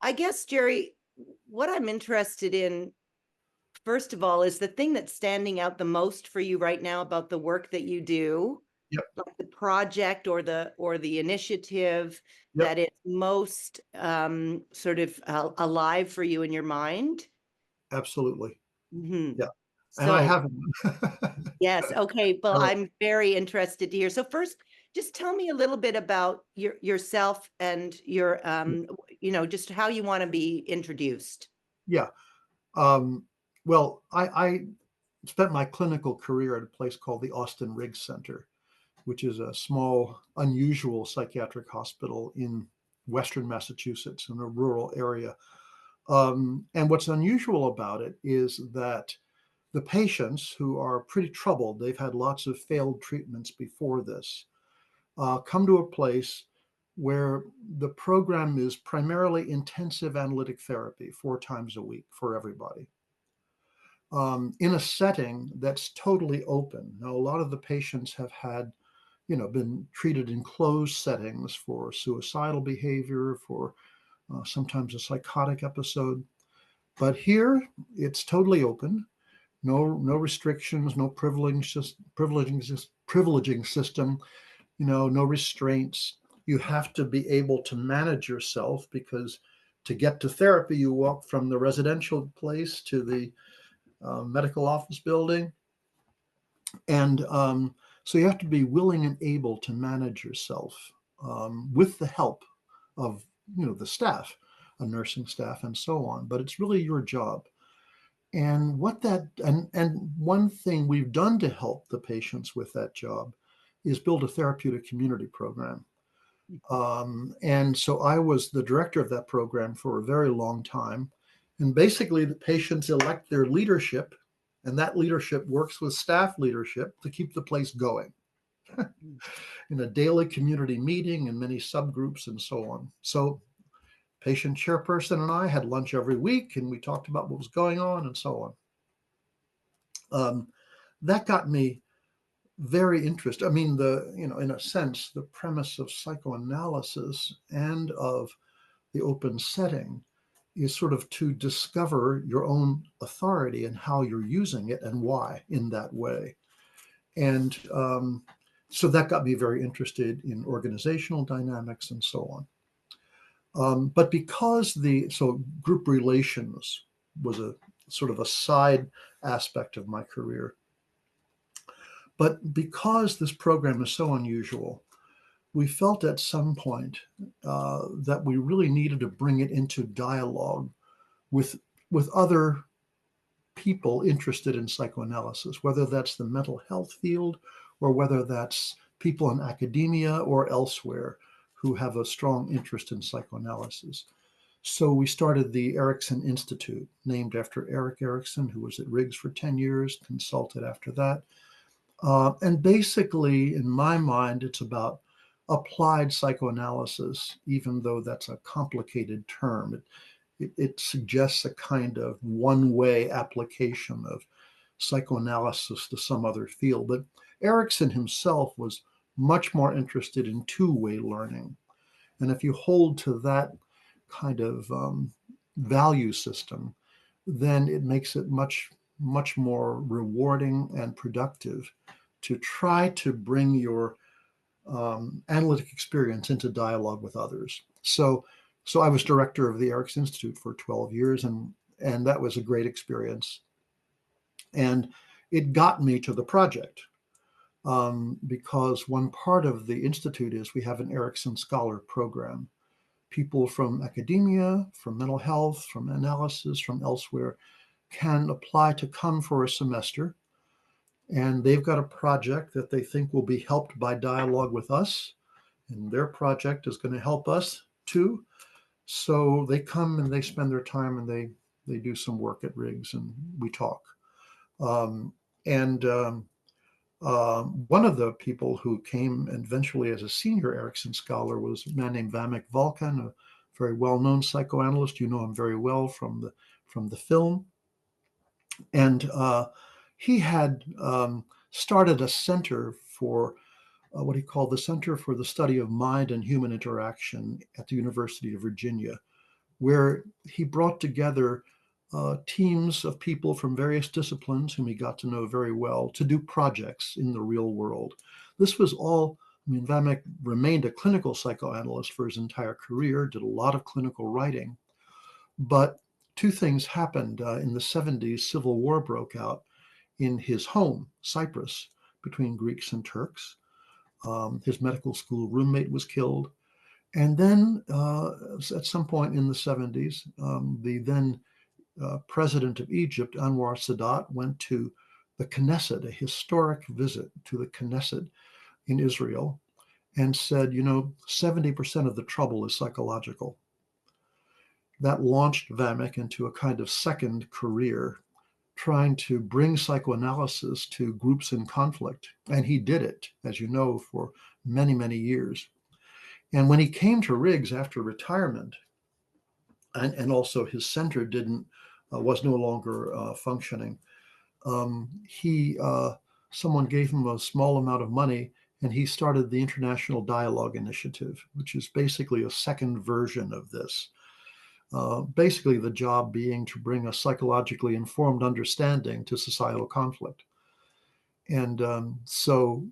I guess, Jerry, what I'm interested in, first of all, is the thing that's standing out the most for you right now about the work that you do, Yep, like the project or the initiative yep, that is most sort of alive for you in your mind. absolutely. Hmm. Yeah, and I So, have one. yes, okay. Well, So, I'm very interested to hear. So first, just tell me a little bit about yourself and your just how you want to be introduced. yeah, um, well, I spent my clinical career at a place called the Austin Riggs Center, which is a small, unusual psychiatric hospital in Western Massachusetts in a rural area. And what's unusual about it is that the patients who are pretty troubled, they've had lots of failed treatments before this, come to a place where the program is primarily intensive analytic therapy 4 times a week for everybody, in a setting that's totally open. Now, a lot of the patients have had, been treated in closed settings for suicidal behavior, for sometimes a psychotic episode. But here, it's totally open. No restrictions, no privileging system, no restraints. You have to be able to manage yourself because to get to therapy, you walk from the residential place to the medical office building. And so you have to be willing and able to manage yourself with the help of, the staff, a nursing staff, and so on. But it's really your job. And and one thing we've done to help the patients with that job is build a therapeutic community program. And so I was the director of that program for a very long time. And basically, the patients elect their leadership, and that leadership works with staff leadership to keep the place going in a daily community meeting and many subgroups and so on. So, patient chairperson and I had lunch every week, and we talked about what was going on and so on. That got me very interested. I mean, in a sense, the premise of psychoanalysis and of the open setting is sort of to discover your own authority and how you're using it and why in that way. And so that got me very interested in organizational dynamics and so on. But because so group relations was a sort of a side aspect of my career. But because this program is so unusual, we felt at some point that we really needed to bring it into dialogue with with other people interested in psychoanalysis, whether that's the mental health field or whether that's people in academia or elsewhere who have a strong interest in psychoanalysis. So we started the Erickson Institute, named after Eric Erickson, who was at Riggs for 10 years, consulted after that. And basically, in my mind, it's about applied psychoanalysis, even though that's a complicated term. It suggests a kind of one way application of psychoanalysis to some other field. But Erickson himself was much more interested in two-way learning. And if you hold to that kind of value system, then it makes it much more rewarding and productive to try to bring your analytic experience into dialogue with others. So I was director of the Erickson Institute for 12 years, and that was a great experience. And it got me to the project because one part of the institute is we have an Erickson Scholar program. People from academia, from mental health, from analysis, from elsewhere can apply to come for a semester, and they've got a project that they think will be helped by dialogue with us, and their project is going to help us too. So they come and they spend their time and they do some work at Riggs and we talk. Um, and One of the people who came eventually as a senior Erickson scholar was a man named Vamek Volkan, a very well-known psychoanalyst. You know him very well from the film, and he had started a center for what he called the Center for the Study of Mind and Human Interaction at the University of Virginia, where he brought together teams of people from various disciplines whom he got to know very well to do projects in the real world. This was all, I mean, Vamek remained a clinical psychoanalyst for his entire career, did a lot of clinical writing, but two things happened. In the 70s, civil war broke out in his home, Cyprus, between Greeks and Turks. His medical school roommate was killed. And then at some point in the 70s, the then president of Egypt, Anwar Sadat, went to the Knesset, a historic visit to the Knesset in Israel, and said, 70% of the trouble is psychological. That launched Vamek into a kind of second career, trying to bring psychoanalysis to groups in conflict. And he did it, as you know, for many, many years. And when he came to Riggs after retirement, and also his center was no longer functioning, he someone gave him a small amount of money, and he started the International Dialogue Initiative, which is basically a second version of this. Basically, the job being to bring a psychologically informed understanding to societal conflict. And so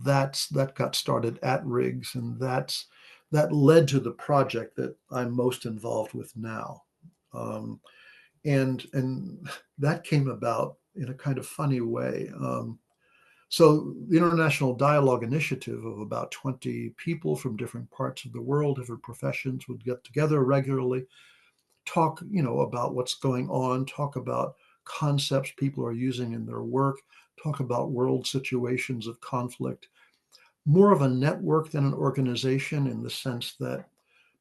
that got started at Riggs, and that led to the project that I'm most involved with now. And that came about in a kind of funny way. So the International Dialogue Initiative of about 20 people from different parts of the world, different professions, would get together regularly, talk, about what's going on, talk about concepts people are using in their work, talk about world situations of conflict. More of a network than an organization, in the sense that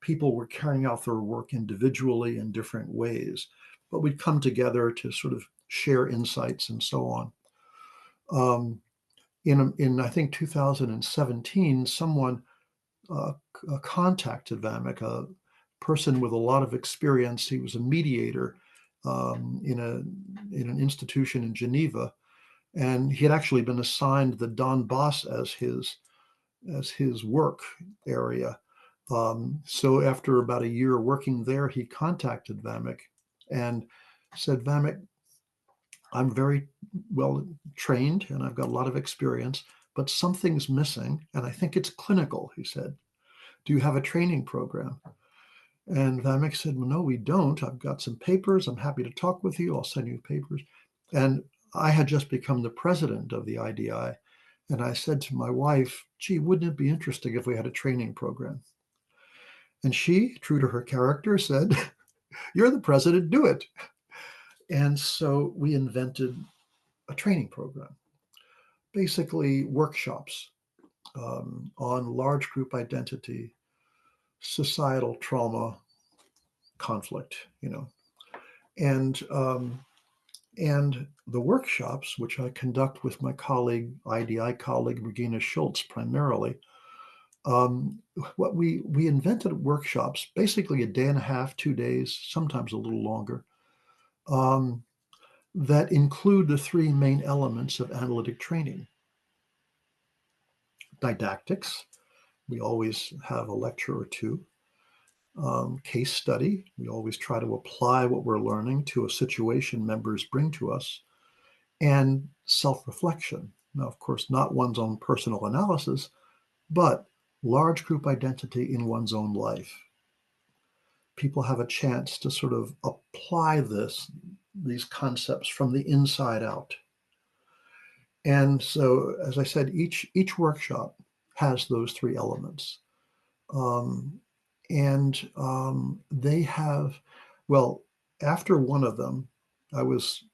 people were carrying out their work individually in different ways, but we'd come together to sort of share insights and so on. In I think 2017, someone contacted Vamek, a person with a lot of experience. He was a mediator in an institution in Geneva, and he had actually been assigned the Donbass as his work area. So after about a year working there, he contacted Vamek and said, Vamek, I'm very well trained and I've got a lot of experience, but something's missing, and I think it's clinical, he said. Do you have a training program? And Vamek said, well, no, we don't. I've got some papers. I'm happy to talk with you. I'll send you papers. And I had just become the president of the IDI. And I said to my wife, gee, wouldn't it be interesting if we had a training program? And she, true to her character, said, you're the president, do it. And so we invented a training program, basically workshops on large group identity, societal trauma, conflict, and and the workshops, which I conduct with my IDI colleague Regina Schultz primarily, what we invented workshops, basically a day and a half, 2 days, sometimes a little longer, that include the three main elements of analytic training. Didactics, we always have a lecture or two. Case study, we always try to apply what we're learning to a situation members bring to us. And self-reflection. Now, of course, not one's own personal analysis, but large group identity in one's own life. People have a chance to sort of apply these concepts from the inside out. And so, as I said, each workshop has those three elements. They have, well, after one of them, I was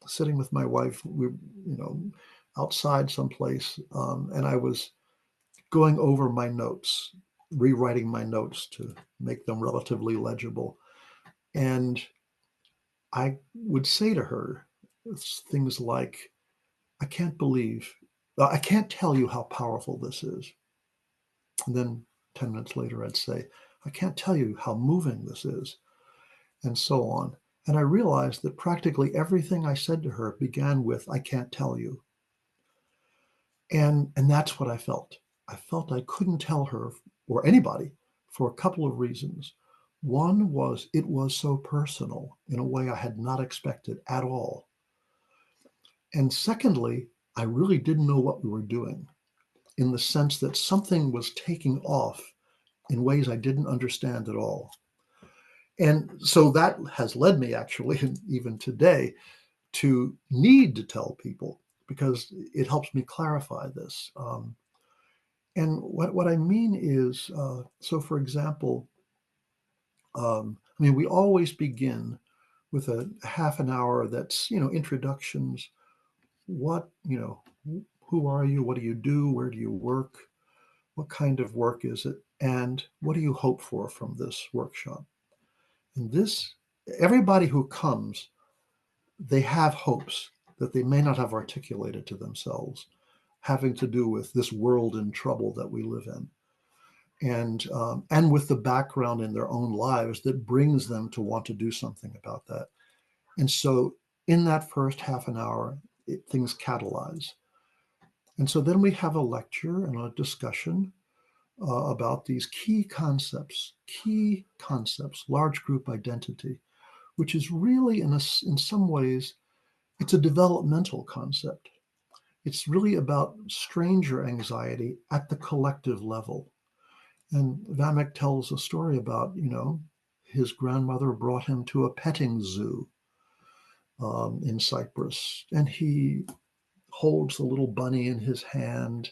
sitting with my wife, outside someplace, and I was going over my notes, rewriting my notes to make them relatively legible. And I would say to her things like, I can't tell you how powerful this is. And then 10 minutes later, I'd say, I can't tell you how moving this is, and so on. And I realized that practically everything I said to her began with, I can't tell you. And that's what I felt. I felt I couldn't tell her or anybody for a couple of reasons. One was it was so personal in a way I had not expected at all. And secondly, I really didn't know what we were doing in the sense that something was taking off in ways I didn't understand at all. And so that has led me actually, even today, to need to tell people because it helps me clarify this. And what I mean is, so for example, I mean, we always begin with a half an hour that's, introductions. What, who are you? What do you do? Where do you work? What kind of work is it? And what do you hope for from this workshop? And this, everybody who comes, they have hopes that they may not have articulated to themselves, having to do with this world in trouble that we live in, and with the background in their own lives that brings them to want to do something about that. And so, in that first half an hour, things catalyze, and so then we have a lecture and a discussion about these key concepts, large group identity, which is really, in some ways, it's a developmental concept. It's really about stranger anxiety at the collective level. And Vamek tells a story about, his grandmother brought him to a petting zoo in Cyprus, and he holds the little bunny in his hand,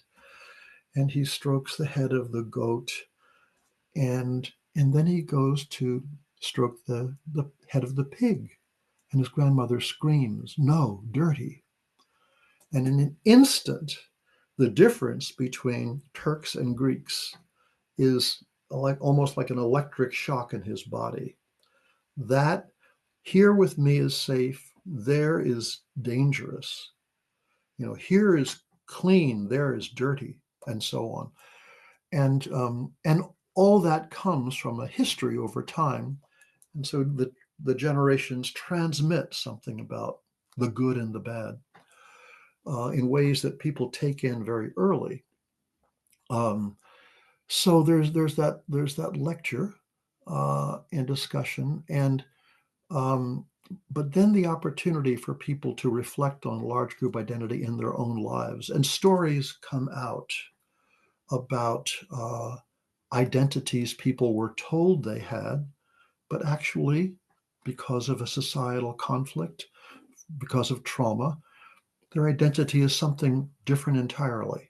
and he strokes the head of the goat, and then he goes to stroke the head of the pig, and his grandmother screams, "No, dirty!" And in an instant, the difference between Turks and Greeks is like almost like an electric shock in his body. That here with me is safe, there is dangerous. Here is clean, there is dirty, and so on. And all that comes from a history over time. And so the generations transmit something about the good and the bad in ways that people take in very early. Um, so there's that lecture and discussion, and but then the opportunity for people to reflect on large group identity in their own lives, and stories come out about identities people were told they had, but actually, because of a societal conflict, because of trauma, their identity is something different entirely.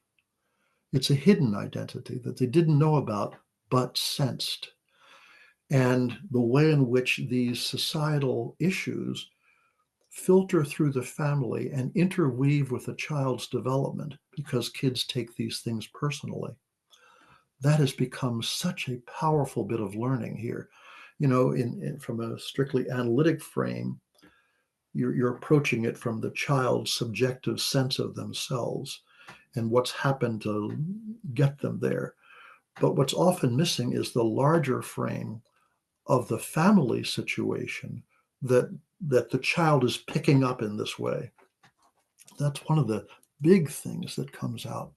It's a hidden identity that they didn't know about, but sensed. And the way in which these societal issues filter through the family and interweave with a child's development, because kids take these things personally, that has become such a powerful bit of learning here. From a strictly analytic frame, you're approaching it from the child's subjective sense of themselves and what's happened to get them there. But what's often missing is the larger frame of the family situation that the child is picking up in this way. That's one of the big things that comes out.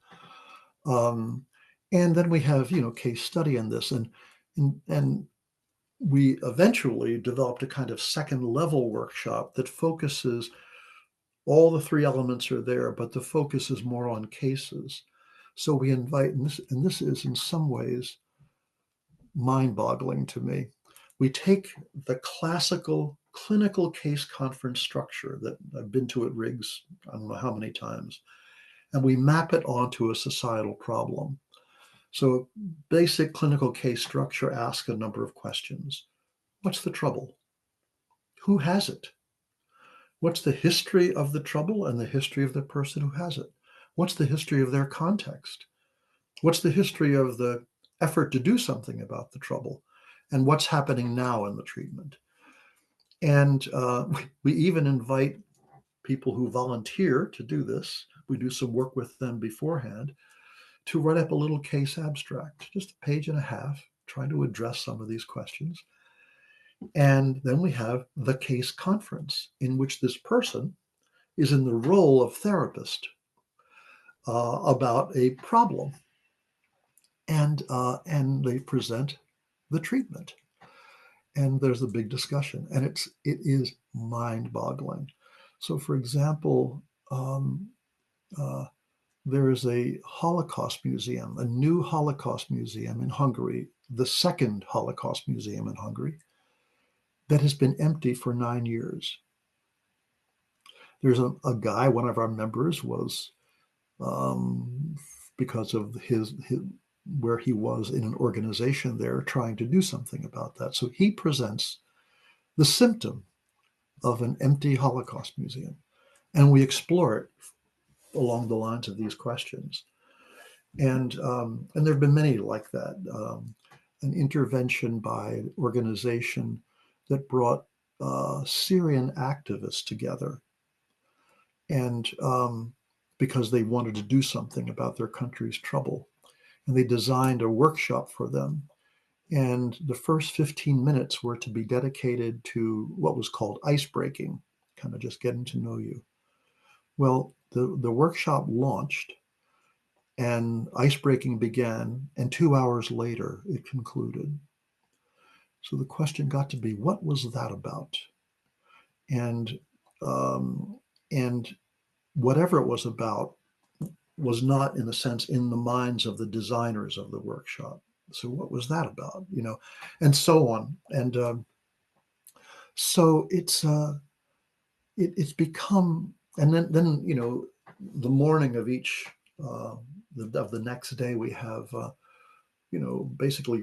Um, and then we have, case study in this, and we eventually developed a kind of second level workshop that focuses, all the three elements are there, but the focus is more on cases. So we invite, and this is in some ways mind-boggling to me. We take the classical clinical case conference structure that I've been to at Riggs, I don't know how many times, and we map it onto a societal problem. So basic clinical case structure asks a number of questions. What's the trouble? Who has it? What's the history of the trouble and the history of the person who has it? What's the history of their context? What's the history of the effort to do something about the trouble? And what's happening now in the treatment? And we even invite people who volunteer to do this. We do some work with them beforehand to write up a little case abstract, just a page and a half, trying to address some of these questions. And then we have the case conference, in which this person is in the role of therapist about a problem, and they present the treatment. and there's a big discussion, and it is mind-boggling. So, for example, um, uh, there is a Holocaust museum, a new Holocaust museum in Hungary, the second Holocaust museum in Hungary, that has been empty for 9 years. There's a guy, one of our members was, um, because of his where he was in an organization there trying to do something about that. So he presents the symptom of an empty Holocaust museum, and we explore it along the lines of these questions. And there have been many like that. An intervention by an organization that brought Syrian activists together, and because they wanted to do something about their country's trouble, and they designed a workshop for them. And the first 15 minutes were to be dedicated to what was called ice breaking, kind of just getting to know you. Well, the workshop launched and ice breaking began, and 2 hours later it concluded. So the question got to be, what was that about? And um, and whatever it was about was not, in a sense, in the minds of the designers of the workshop. So what was that about? And so on. And so it's become, and then the morning of each of the next day we have basically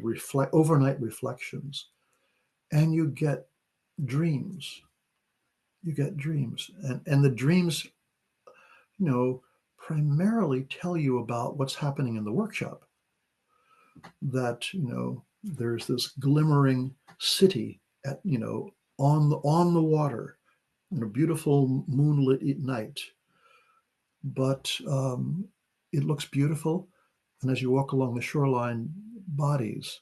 overnight reflections, and dreams. You get dreams, and the dreams, you know, primarily tell you about what's happening in the workshop. That there's this glimmering city on the water, beautiful moonlit night, but it looks beautiful. And as you walk along the shoreline, bodies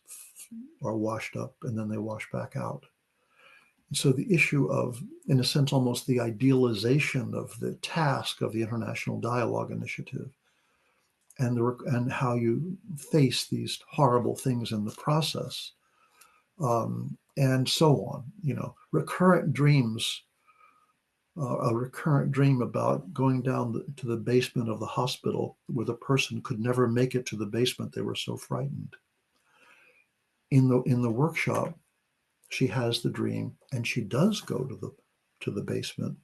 are washed up and then they wash back out. And so the issue of, in a sense, almost the idealization of the task of the International Dialogue Initiative, and how you face these horrible things in the process, and so on. Recurrent dreams. A recurrent dream about going down to the basement of the hospital where the person could never make it to the basement. They were so frightened. In the workshop, she has the dream, and she does go to the basement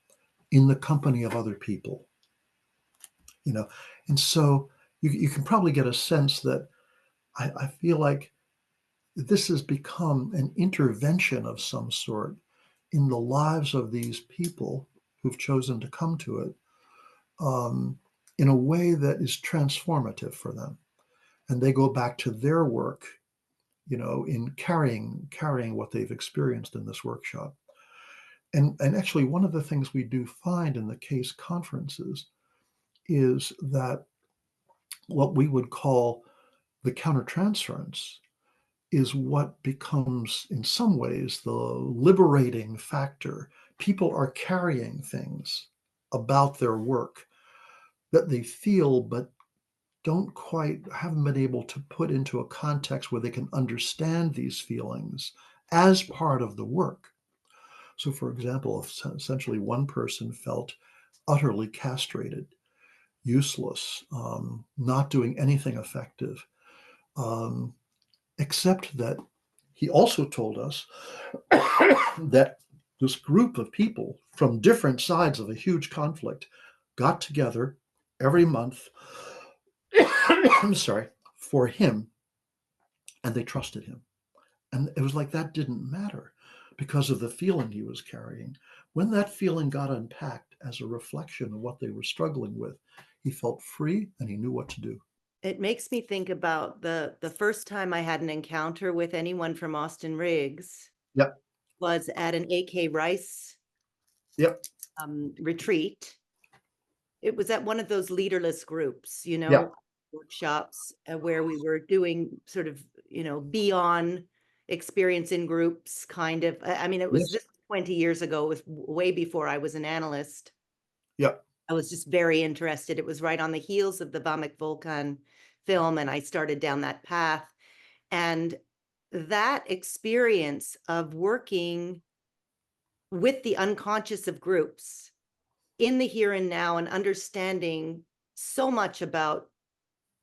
in the company of other people. And so you can probably get a sense that I feel like this has become an intervention of some sort in the lives of these people who've chosen to come to it, um, in a way that is transformative for them. And they go back to their work, in carrying what they've experienced in this workshop. And actually, one of the things we do find in the case conferences is that what we would call the countertransference is what becomes, in some ways, the liberating factor. People are carrying things about their work that they feel, but haven't been able to put into a context where they can understand these feelings as part of the work. So, for example, essentially one person felt utterly castrated, useless, not doing anything effective, um, except that he also told us that this group of people from different sides of a huge conflict got together every month, I'm sorry, for him, and they trusted him. And it was like that didn't matter because of the feeling he was carrying. When that feeling got unpacked as a reflection of what they were struggling with, he felt free and he knew what to do. It makes me think about the first time I had an encounter with anyone from Austin Riggs Yep. was at an AK Rice Yep. retreat. It was at one of those leaderless groups, Yep. workshops, where we were doing sort of, be on experience in groups kind of. I mean, Yes. this was 20 years ago. It was way before I was an analyst. Yep. I was just very interested. It was right on the heels of the Vamik Volkan film, and I started down that path. And that experience of working with the unconscious of groups in the here and now and understanding so much about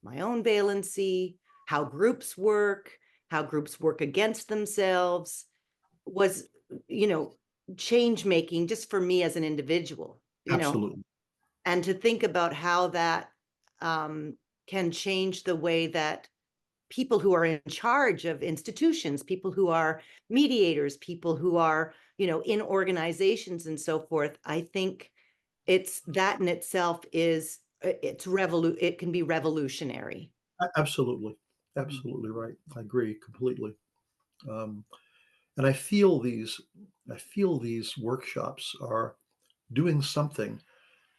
my own valency, how groups work against themselves was, you know, change making just for me as an individual, Absolutely. and to think about how that can change the way that people who are in charge of institutions, people who are mediators, people who are, in organizations and so forth. I think it's that in itself is it can be revolutionary. Absolutely. Mhm. Absolutely right. I agree completely. Um, and I feel these workshops are doing something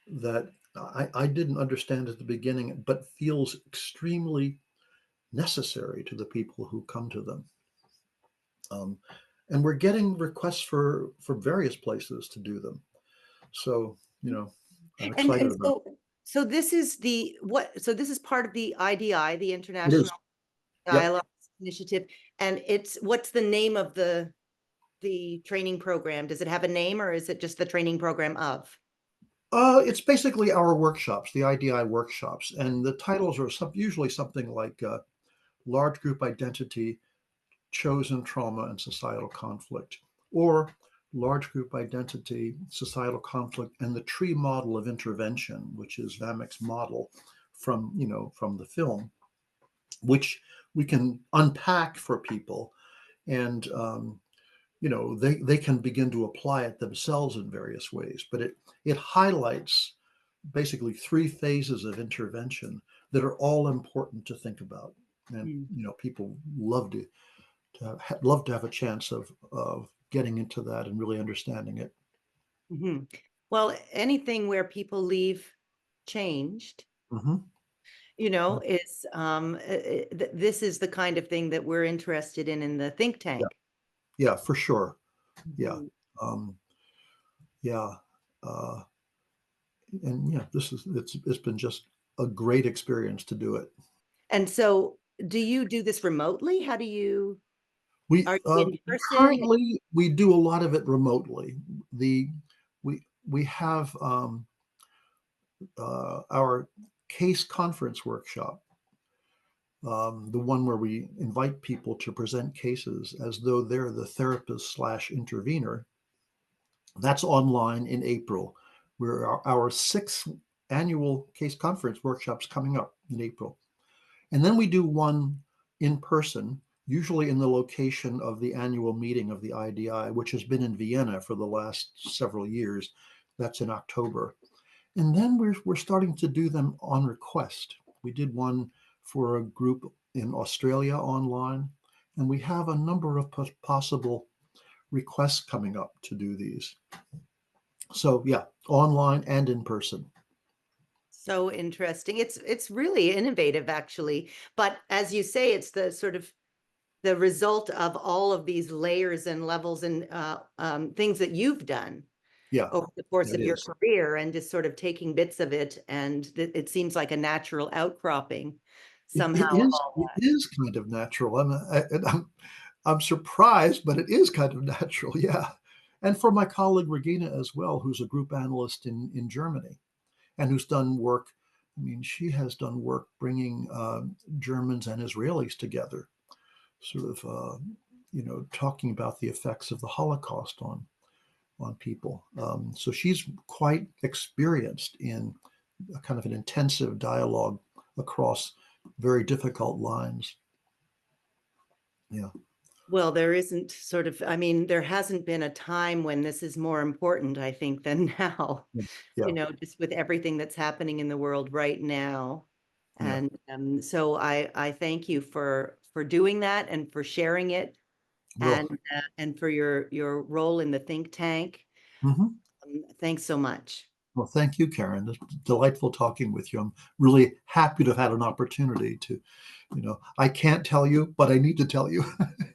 that I didn't understand at the beginning, but feels extremely necessary to the people who come to them. Um, and we're getting requests for various places to do them. So, I'm excited And about so this is this is part of the IDI, the it. It is. International Yep. Dialogue Initiative, and what's the name of the training program? Does it have a name, or is it just the training program of? It's basically our workshops, the IDI workshops, and the titles are usually something like large group identity, chosen trauma and societal conflict, or large group identity, societal conflict, and the tree model of intervention, which is Vamek's model from the film, which we can unpack for people, and they can begin to apply it themselves in various ways. But it highlights basically three phases of intervention that are all important to think about, and people love to have a chance of getting into that and really understanding it. Mhm. Well, anything where people leave changed, Hmm. is this is the kind of thing that we're interested in the think Yeah, tank. yeah, for sure. Yeah, Mhm. um, yeah, uh, and yeah, it's been just a great experience to do it. And so, do you do this remotely? How do you We are you in person? currently we do a lot of it remotely. The we have our case conference workshop, the one where we invite people to present cases as though they're the therapist slash intervener. That's online in April. We're our sixth annual case conference workshops coming up in April. And then we do one in person, usually in the location of the annual meeting of the IDI, which has been in Vienna for the last several years. That's in October. And then we're starting to do them on request. We did one for a group in Australia online, and we have a number of possible requests coming up to do these. So yeah, online and in person. So interesting. It's really innovative, actually. But as you say, it's the sort of the result of all of these layers and levels and things that you've done Yeah, over the course it of your is. career, and just sort of taking bits of it, and it seems like a natural outcropping It, somehow it of is. all It that. is kind of natural. I'm surprised, but it is kind of natural. Yeah, and for my colleague Regina as well, who's a group analyst in Germany and who's done work. I mean, she has done work bringing Germans and Israelis together, sort of, talking about the effects of the Holocaust on people. So she's quite experienced in a kind of an intensive dialogue across very difficult lines. Yeah, Well, there isn't sort of, I mean, there hasn't been a time when this is more important, I think, than now, yeah, yeah, just with everything that's happening in the world right now. yeah. And so I thank you for doing that and for sharing it, Well, and for your role in the think tank. mhm. Thanks so much. Well, thank you, Karen. It's delightful talking with you. I'm really happy to have had an opportunity to, I can't tell you, but I need to tell you.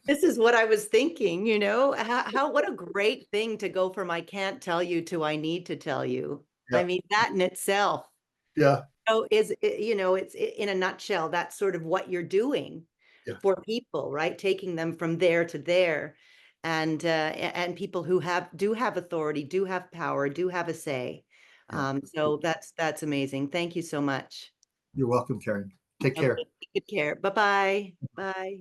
This is what I was thinking, how what a great thing to go from I can't tell you to I need to tell you. I Yeah, mean, that in itself. yeah, So it's in a nutshell, that's sort of what you're doing. Yeah. for people, right? Taking them from there to there. And people who do have authority, do have power, do have a say. Yeah. So that's amazing. Thank you so much. You're welcome, Karen. Take care. Okay, take good care. Bye-bye. Bye.